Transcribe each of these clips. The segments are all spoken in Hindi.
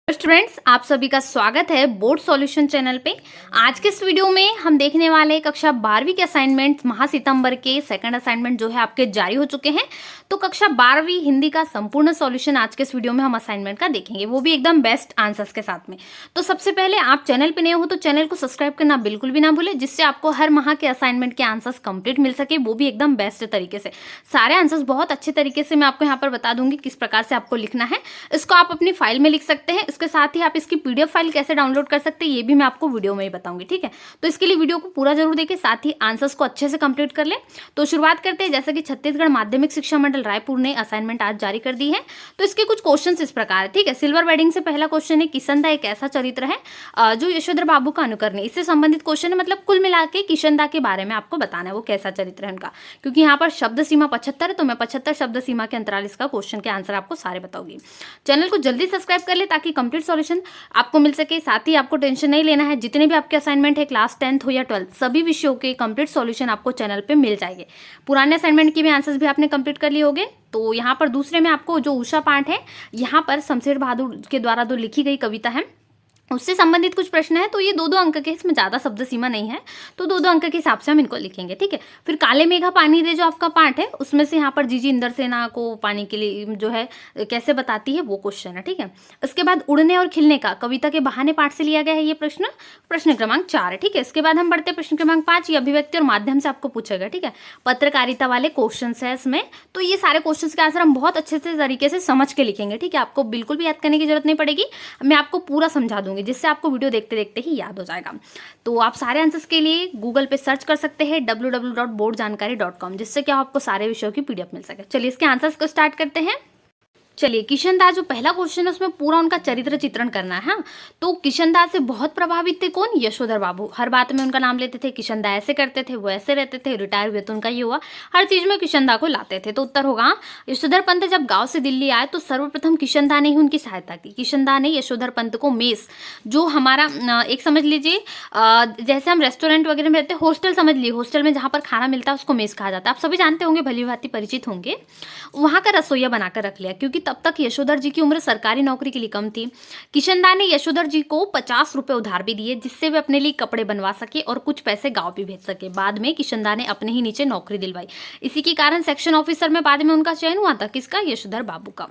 स्टूडेंट्स, आप सभी का स्वागत है बोर्ड सॉल्यूशन चैनल पे। आज के इस वीडियो में हम देखने वाले हैं कक्षा 12वीं के असाइनमेंट माह सितंबर के सेकंड असाइनमेंट जो है आपके जारी हो चुके हैं। तो कक्षा 12वीं हिंदी का संपूर्ण सॉल्यूशन आज के इस वीडियो में हम असाइनमेंट का देखेंगे, वो भी एकदम बेस्ट आंसर्स के साथ में। तो सबसे पहले आप चैनल पे नए हो तो चैनल को सब्सक्राइब करना बिल्कुल भी ना भूलें, जिससे आपको हर माह के असाइनमेंट के आंसर्स कंप्लीट मिल सके, वो भी एकदम बेस्ट तरीके से। सारे आंसर्स बहुत अच्छे तरीके से मैं आपको यहाँ पर बता दूंगी किस प्रकार से आपको लिखना है। इसको आप अपनी फाइल में लिख सकते हैं। इसके साथ ही आप इसकी पीडीएफ फाइल कैसे डाउनलोड कर सकते हैं ये भी मैं आपको वीडियो में ही बताऊंगी, ठीक है। तो इसके लिए वीडियो को पूरा जरूर देखें, साथ ही आंसर्स को अच्छे से कंप्लीट कर लें। तो शुरुआत करते हैं। जैसे कि छत्तीसगढ़ माध्यमिक शिक्षा मंडल रायपुर ने असाइनमेंट आज जारी कर दी है, तो इसके कुछ क्वेश्चन इस प्रकार है, ठीक है। सिल्वर वेडिंग से पहला क्वेश्चन है, किशनदा एक ऐसा चरित्र है जो यशोधर बाबू का अनुकरण है। इससे संबंधित क्वेश्चन है, मतलब कुल मिला के किशनदा के बारे में आपको बताना है वो कैसा चरित्र है उनका। क्योंकि यहाँ पर शब्द सीमा 75 है, तो मैं 75 शब्द सीमा के अंतराल इसका क्वेश्चन के आंसर आपको सारे बताऊंगी। चैनल को जल्दी सब्सक्राइब कर ले ताकि कंप्लीट सॉल्यूशन आपको मिल सके। साथ ही आपको टेंशन नहीं लेना है, जितने भी आपके असाइनमेंट है क्लास 10th हो या 12th सभी विषयों के कंप्लीट सॉल्यूशन आपको चैनल पे मिल जाएंगे। पुराने असाइनमेंट के भी आंसर्स भी आपने कंप्लीट कर लिए होंगे। तो यहाँ पर दूसरे में आपको जो उषा पाठ है, यहाँ पर शमशेर बहादुर के द्वारा जो लिखी गई कविता है उससे संबंधित कुछ प्रश्न है। तो ये 2-2 अंक के, इसमें ज़्यादा शब्द सीमा नहीं है, तो 2-2 अंक के हिसाब से हम इनको लिखेंगे, ठीक है। फिर काले मेघा पानी दे जो आपका पार्ट है, उसमें से यहाँ पर जीजी इंदर सेना को पानी के लिए जो है कैसे बताती है वो क्वेश्चन है, ठीक है। उसके बाद उड़ने और खिलने का कविता के बहाने पाठ से लिया गया है ये प्रश्न, प्रश्न क्रमांक 4 है, ठीक है। इसके बाद हम बढ़ते प्रश्न क्रमांक 5, ये अभिव्यक्ति और माध्यम से आपको पूछेगा, ठीक है। पत्रकारिता वाले क्वेश्चन है इसमें। तो ये सारे क्वेश्चन के आंसर हम बहुत अच्छे से तरीके से समझ के लिखेंगे, ठीक है। आपको बिल्कुल भी याद करने की जरूरत नहीं पड़ेगी, मैं आपको पूरा समझा दूंगी, जिससे आपको वीडियो देखते देखते ही याद हो जाएगा। तो आप सारे आंसर्स के लिए गूगल पे सर्च कर सकते हैं www.boardjankari.com, जिससे क्या आपको सारे विषयों की पीडीएफ मिल सके। चलिए इसके आंसर्स को स्टार्ट करते हैं। चलिए, किशनदा जो पहला क्वेश्चन है उसमें पूरा उनका चरित्र चित्रण करना है। हाँ, तो किशनदा से बहुत प्रभावित थे कौन? यशोधर बाबू। हर बात में उनका नाम लेते थे, किशनदा ऐसे करते थे, वो ऐसे रहते थे, रिटायर हुए तो उनका ये हुआ, हर चीज में किशनदा को लाते थे। तो उत्तर होगा यशोधर पंत जब गांव से दिल्ली आए तो सर्वप्रथम किशनदा ने ही उनकी सहायता की। किशनदा ने यशोधर पंत को मेस, जो हमारा एक समझ लीजिए जैसे हम रेस्टोरेंट वगैरह में रहते हैं, हॉस्टल समझ लीजिए, हॉस्टल में जहाँ पर खाना मिलता है उसको मेस कहा जाता है। आप सभी जानते होंगे, भली भांति परिचित होंगे। वहां का रसोईया बनाकर रख लिया, क्योंकि तब तक यशोधर जी की उम्र सरकारी नौकरी के लिए कम थी। किशनदा ने यशोधर जी को 50 रुपए उधार भी दिए, जिससे वे अपने लिए कपड़े बनवा सके और कुछ पैसे गांव भी भेज सके। बाद में किशनदा ने अपने ही नीचे नौकरी दिलवाई। इसी के कारण सेक्शन ऑफिसर में बाद में उनका चयन हुआ था, किसका? यशोधर बाबू का।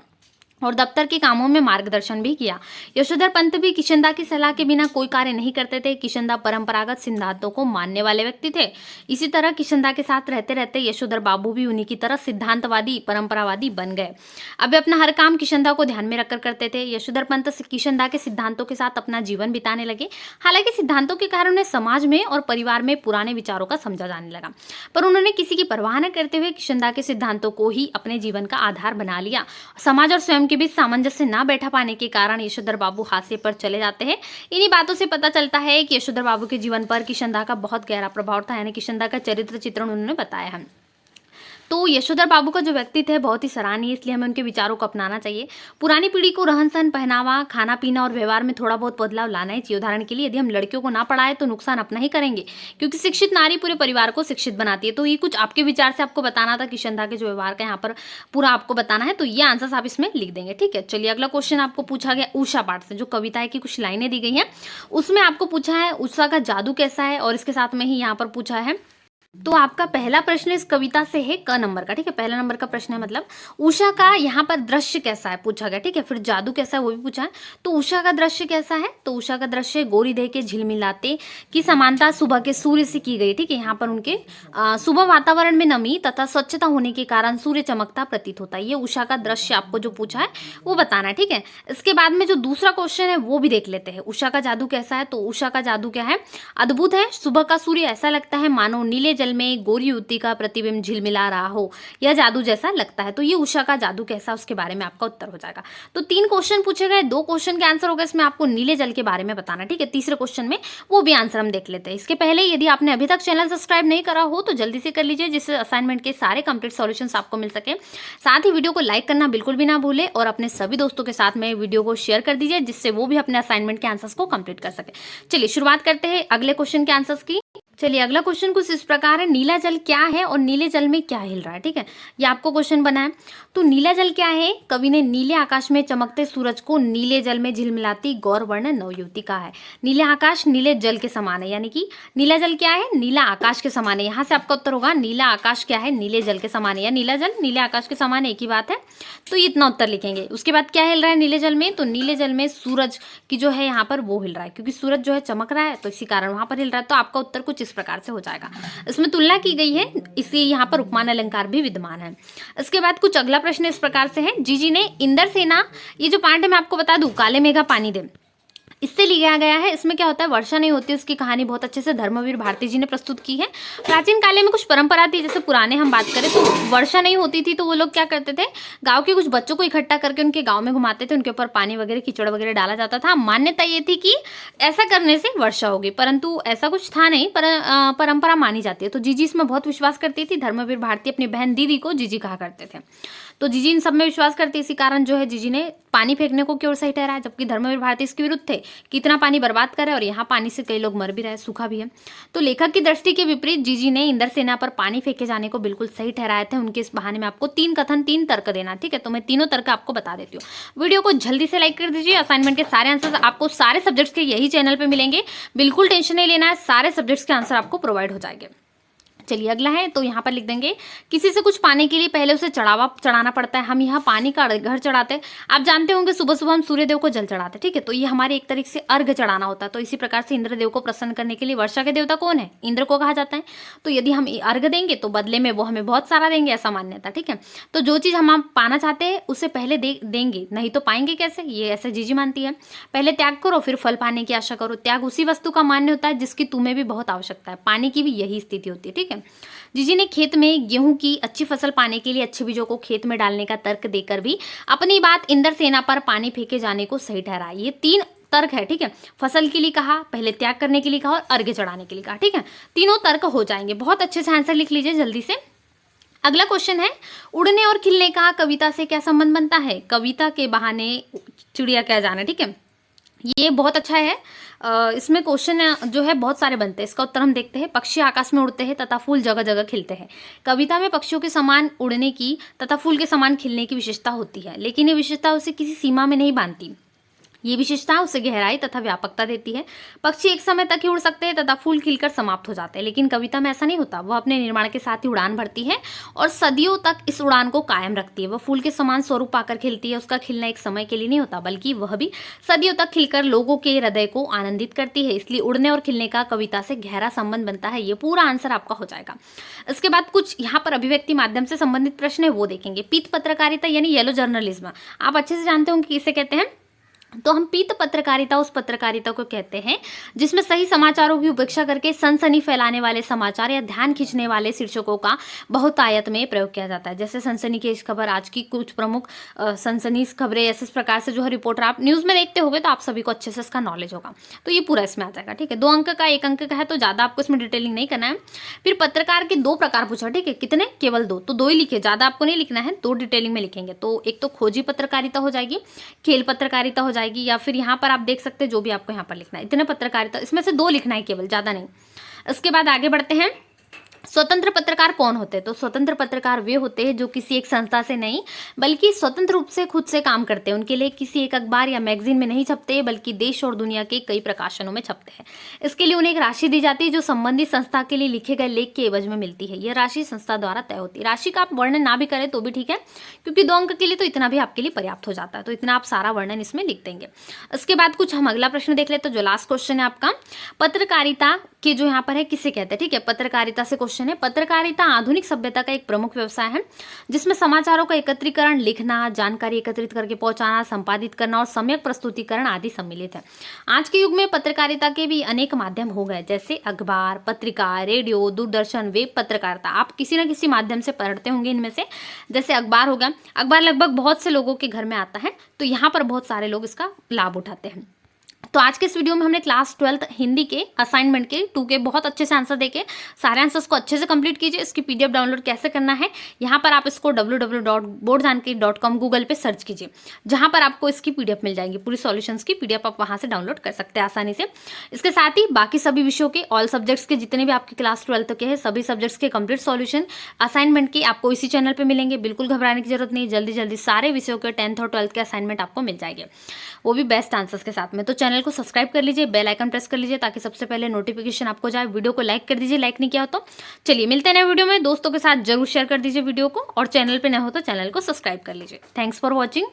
और दफ्तर के कामों में मार्गदर्शन भी किया। यशोधर पंत भी किशनदा की सलाह के बिना कोई कार्य नहीं करते थे। किशनदा परंपरागत सिद्धांतों को मानने वाले व्यक्ति थे। इसी तरह किशनदा के साथ रहते रहते यशोधर बाबू भी उन्हीं की तरह सिद्धांतवादी, परंपरावादी बन गए। अब वे अपना हर काम किशनदा को ध्यान में रखकर करते थे। यशोधर पंत किशनदा के सिद्धांतों के साथ अपना जीवन बिताने लगे। हालांकि सिद्धांतों के कारण उन्हें समाज में और परिवार में पुराने विचारों का समझा जाने लगा, पर उन्होंने किसी की परवाह न करते हुए किशनदा के सिद्धांतों को ही अपने जीवन का आधार बना लिया। समाज और स्वयं के बीच सामंजस्य ना बैठा पाने के कारण यशोधर बाबू हाशिए पर चले जाते हैं। इन्हीं बातों से पता चलता है कि यशोधर बाबू के जीवन पर किशनदा का बहुत गहरा प्रभाव था, यानी किशनदा का चरित्र चित्रण उन्होंने बताया है। तो यशोधर बाबू का जो व्यक्तित्व है बहुत ही सराहनीय, इसलिए हमें उनके विचारों को अपनाना चाहिए। पुरानी पीढ़ी को रहन सहन, पहनावा, खाना पीना और व्यवहार में थोड़ा बहुत बदलाव लाना ही चाहिए। उदाहरण के लिए यदि हम लड़कियों को ना पढ़ाए तो नुकसान अपना ही करेंगे, क्योंकि शिक्षित नारी पूरे परिवार को शिक्षित बनाती है। तो ये कुछ आपके विचार से आपको बताना था, किशनदा के जो व्यवहार का यहाँ पर पूरा आपको बताना है। तो ये आंसर्स आप इसमें लिख देंगे, ठीक है। चलिए अगला क्वेश्चन आपको पूछा गया उषा पाठ से, जो कविता है की कुछ लाइनें दी गई हैं, उसमें आपको पूछा है उषा का जादू कैसा है, और इसके साथ में ही यहाँ पर पूछा है। तो आपका पहला प्रश्न इस कविता से है क नंबर का, ठीक है। पहला नंबर का प्रश्न है, मतलब उषा का यहाँ पर दृश्य कैसा है पूछा गया, ठीक है। फिर जादू कैसा है वो भी पूछा है। तो उषा का दृश्य कैसा है? तो उषा का दृश्य गोरी देह के झिलमिलाते की समानता सुबह के सूर्य से की गई, ठीक है। यहाँ पर उनके सुबह वातावरण में नमी तथा स्वच्छता होने के कारण सूर्य चमकता प्रतीत होता है। ये उषा का दृश्य आपको जो पूछा है वो बताना है, ठीक है। इसके बाद में जो दूसरा क्वेश्चन है वो भी देख लेते हैं। उषा का जादू कैसा है? तो उषा का जादू क्या है? अद्भुत है। सुबह का सूर्य ऐसा लगता है मानो नीले में गोरी युवती का प्रतिबिंब झिलमिला रहा हो, यह जादू जैसा लगता है। तो ये उषा का जादू कैसा, उसके बारे में आपका उत्तर हो जाएगा। तो 3 क्वेश्चन पूछे गए, 2 क्वेश्चन के आंसर हो गए। इसमें आपको नीले जल के बारे में बताना, ठीक है। तीसरे क्वेश्चन में वो भी आंसर हम देख लेते हैं। इसके पहले यदि आपने अभी तक चैनल सब्सक्राइब नहीं करा हो तो जल्दी से कर लीजिए, जिससे असाइनमेंट के सारे कंप्लीट सॉल्यूशंस आपको मिल सके। साथ ही वीडियो को लाइक करना बिल्कुल भी ना भूले, और अपने सभी दोस्तों के साथ में वीडियो को शेयर कर दीजिए, जिससे वो भी अपने असाइनमेंट के आंसर्स को कंप्लीट कर सके। चलिए शुरुआत करते हैं अगले क्वेश्चन के आंसर्स की। चलिए अगला क्वेश्चन कुछ इस प्रकार है, नीला जल क्या है और नीले जल में क्या हिल रहा है। ठीक है, ये आपको क्वेश्चन बना है। तो नीला जल क्या है, कवि ने नीले आकाश में चमकते सूरज को नीले जल में झिलमिलाती गौरवर्ण नवयुवती कहा है। नीले आकाश नीले जल के समान है, यानी कि नीला जल क्या है, नीला आकाश के समान है। यहाँ से आपका उत्तर होगा नीला आकाश क्या है, नीले जल के समान है, या नीला जल नीले आकाश के समान है, एक ही बात है। तो इतना उत्तर लिखेंगे। उसके बाद क्या हिल रहा है नीले जल में, तो नीले जल में सूरज की जो है यहाँ पर वो हिल रहा है, क्योंकि सूरज जो है चमक रहा है तो इसी कारण वहां पर हिल रहा है। तो आपका उत्तर कुछ इस प्रकार से हो जाएगा। इसमें तुलना की गई है, इसलिए यहाँ पर उपमान अलंकार भी विद्यमान है। इसके बाद कुछ अगला प्रश्न इस प्रकार से है, जीजी ने इंद्रसेना, ये जो पार्ट है मैं आपको बता दूं, काले मेघा पानी दे, इससे लिया गया है। इसमें क्या होता है, वर्षा नहीं होती, उसकी कहानी बहुत अच्छे से धर्मवीर भारती जी ने प्रस्तुत की है। प्राचीन काल में कुछ परंपरा थी, जैसे पुराने हम बात करें तो वर्षा नहीं होती थी, तो वो लोग क्या करते थे, गांव के कुछ बच्चों को इकट्ठा करके उनके गांव में घुमाते थे, उनके ऊपर पानी वगैरह कीचड़ वगैरह डाला जाता था। मान्यता ये थी कि ऐसा करने से वर्षा होगी, परंतु ऐसा कुछ था नहीं, परंपरा मानी जाती है। तो जीजी इसमें बहुत विश्वास करती थी। धर्मवीर भारती अपनी बहन दीदी को जीजी कहा करते थे। तो जीजी इन सब में विश्वास करती, इसी कारण जो है जीजी ने पानी फेंकने को क्यों सही ठहराया, जबकि धर्मवीर भारती इसके विरुद्ध थे कि इतना पानी बर्बाद करे, और यहाँ पानी से कई लोग मर भी रहे, सूखा भी है। तो लेखक की दृष्टि के विपरीत जीजी ने इंद्रसेना पर पानी फेंके जाने को बिल्कुल सही ठहराया था। उनके इस बहाने में आपको 3 कथन 3 तर्क देना। ठीक है, तो मैं तीनों तर्क आपको बता देती हूँ। वीडियो को जल्दी से लाइक कर दीजिए। असाइनमेंट के सारे आंसर आपको सारे सब्जेक्ट्स के यही चैनल पर मिलेंगे, बिल्कुल टेंशन नहीं लेना है, सारे सब्जेक्ट्स के आंसर आपको प्रोवाइड हो जाएंगे। चलिए अगला है, तो यहाँ पर लिख देंगे, किसी से कुछ पाने के लिए पहले उसे चढ़ाना पड़ता है। हम यहाँ पानी का घर चढ़ाते हैं। आप जानते होंगे सुबह सुबह हम सूर्यदेव को जल चढ़ाते हैं। ठीक है, तो ये हमारे एक तरीके से अर्घ चढ़ाना होता है। तो इसी प्रकार से इंद्रदेव को प्रसन्न करने के लिए, वर्षा के देवता कौन है, इंद्र को कहा जाता है। तो यदि हम अर्घ देंगे तो बदले में वो हमें बहुत सारा देंगे, ऐसा मान्यता। ठीक है, तो जो चीज़ हम पाना चाहते हैं उसे पहले देंगे, नहीं तो पाएंगे कैसे, ये ऐसे जीजी मानती है। पहले त्याग करो फिर फल पाने की आशा करो। त्याग उसी वस्तु का मान्य होता है जिसकी तुम्हें भी बहुत आवश्यकता है। पानी की भी यही स्थिति होती है। ठीक है, जीजी ने खेत में गेहूं की अच्छी फसल पाने के लिए अच्छे बीजों को खेत में डालने का तर्क देकर भी अपनी बात इंद्रसेना पर पानी फेंके जाने को सही ठहराया। ये 3 तर्क है। ठीक है, फसल के लिए कहा, पहले त्याग करने के लिए कहा, और अर्घ्य चढ़ाने के लिए कहा। ठीक है, तीनों तर्क हो जाएंगे। बहुत अच्छे से आंसर लिख लीजिए जल्दी से। अगला क्वेश्चन है, उड़ने और खिलने का कविता से क्या संबंध बनता है। कविता के बहाने चिड़िया क्या जाने। ठीक है, ये बहुत अच्छा है। इसमें क्वेश्चन जो है बहुत सारे बनते हैं। इसका उत्तर हम देखते हैं। पक्षी आकाश में उड़ते हैं तथा फूल जगह जगह खिलते हैं। कविता में पक्षियों के समान उड़ने की तथा फूल के समान खिलने की विशेषता होती है, लेकिन ये विशेषता उसे किसी सीमा में नहीं बांधती। ये विशेषता उसे गहराई तथा व्यापकता देती है। पक्षी एक समय तक ही उड़ सकते हैं तथा फूल खिलकर समाप्त हो जाते हैं, लेकिन कविता में ऐसा नहीं होता। वह अपने निर्माण के साथ ही उड़ान भरती है और सदियों तक इस उड़ान को कायम रखती है। वह फूल के समान स्वरूप पाकर खिलती है। उसका खिलना एक समय के लिए नहीं होता, बल्कि वह भी सदियों तक खिलकर लोगों के हृदय को आनंदित करती है। इसलिए उड़ने और खिलने का कविता से गहरा संबंध बनता है। ये पूरा आंसर आपका हो जाएगा। इसके बाद कुछ यहाँ पर अभिव्यक्ति माध्यम से संबंधित प्रश्न है, वो देखेंगे। पीत पत्रकारिता यानी येलो जर्नलिज्म, आप अच्छे से जानते होंगे किसे कहते हैं। तो हम पीत पत्रकारिता उस पत्रकारिता को कहते हैं जिसमें सही समाचारों की उपेक्षा करके सनसनी फैलाने वाले समाचार या ध्यान खींचने वाले शीर्षकों का बहुतायत में प्रयोग किया जाता है। जैसे सनसनी की खबर, आज की कुछ प्रमुख सनसनी खबरें, ऐसे प्रकार से जो है रिपोर्टर आप न्यूज में देखते होंगे, तो आप सभी को अच्छे से इसका नॉलेज होगा। तो ये पूरा इसमें आ जाएगा। ठीक है, 2 अंक का 1 अंक का है, तो ज्यादा आपको इसमें डिटेलिंग नहीं करना है। फिर पत्रकार के 2 प्रकार पूछा। ठीक है, कितने, केवल 2, तो 2 ही लिखे, ज्यादा आपको नहीं लिखना है, 2 डिटेलिंग में लिखेंगे। तो एक तो खोजी पत्रकारिता हो जाएगी, खेल पत्रकारिता हो जाएगी, या फिर यहाँ पर आप देख सकते हैं जो भी आपको यहाँ पर लिखना है। इतने पत्रकारिता, इसमें से 2 लिखना है केवल, ज्यादा नहीं। इसके बाद आगे बढ़ते हैं। स्वतंत्र पत्रकार कौन होते हैं। तो स्वतंत्र पत्रकार वे होते हैं जो किसी एक संस्था से नहीं, बल्कि स्वतंत्र रूप से खुद से काम करते हैं। उनके लिए किसी एक अखबार या मैगजीन में नहीं छपते, बल्कि देश और दुनिया के कई प्रकाशनों में छपते हैं। इसके लिए उन्हें एक राशि दी जाती है जो संबंधित संस्था के लिए लिखे गए लेख के एवज में मिलती है। यह राशि संस्था द्वारा तय होती है। राशि का आप वर्णन ना भी करें तो भी ठीक है, क्योंकि 2 अंक के लिए तो इतना भी आपके लिए पर्याप्त हो जाता है। तो इतना आप सारा वर्णन इसमें लिख देंगे। इसके बाद कुछ हम अगला प्रश्न देख लेते हैं, जो लास्ट क्वेश्चन है आपका। पत्रकारिता के जो यहाँ पर है किसे कहते हैं। ठीक है, पत्रकारिता से क्वेश्चन है। पत्रकारिता आधुनिक सभ्यता का एक प्रमुख व्यवसाय है जिसमें समाचारों का एकत्रीकरण, लिखना, जानकारी एकत्रित करके पहुंचाना, संपादित करना और सम्यक प्रस्तुतिकरण आदि सम्मिलित है। आज के युग में पत्रकारिता के भी अनेक माध्यम हो गए, जैसे अखबार, पत्रिका, रेडियो, दूरदर्शन, वेब पत्रकारिता। आप किसी न किसी माध्यम से पढ़ते होंगे इनमें से। जैसे अखबार हो गया, अखबार लगभग बहुत से लोगों के घर में आता है, तो यहाँ पर बहुत सारे लोग इसका लाभ उठाते हैं। तो आज के इस वीडियो में हमने क्लास 12th हिंदी के असाइनमेंट के 2 के बहुत अच्छे से आंसर देके सारे आंसर्स को अच्छे से कंप्लीट कीजिए। इसकी पीडीएफ डाउनलोड कैसे करना है, यहाँ पर आप इसको www.boardjanki.com गूगल पे सर्च कीजिए, जहाँ पर आपको इसकी पीडीएफ मिल जाएगी। पूरी सॉल्यूशंस की पीडीएफ आप वहाँ से डाउनलोड कर सकते हैं आसानी से। इसके साथ ही बाकी सभी विषयों के, ऑल सब्जेक्ट्स के जितने भी आपके क्लास 12th के हैं, सभी सब्जेक्ट्स के कंप्लीट सॉल्यूशन असाइनमेंट की आपको इसी चैनल पर मिलेंगे। बिल्कुल घबराने की जरूरत नहीं, जल्दी जल्दी सारे विषयों के 10th और 12th के असाइनमेंट आपको मिल जाएंगे, वो भी बेस्ट आंसर्स के साथ में। तो चैनल को सब्सक्राइब कर लीजिए, बेल आइकन प्रेस कर लीजिए ताकि सबसे पहले नोटिफिकेशन आपको जाए। वीडियो को लाइक कर दीजिए, लाइक नहीं किया हो तो। चलिए मिलते हैं नए वीडियो में, दोस्तों के साथ जरूर शेयर कर दीजिए वीडियो को, और चैनल पे नए हो तो चैनल को सब्सक्राइब कर लीजिए। Thanks for watching.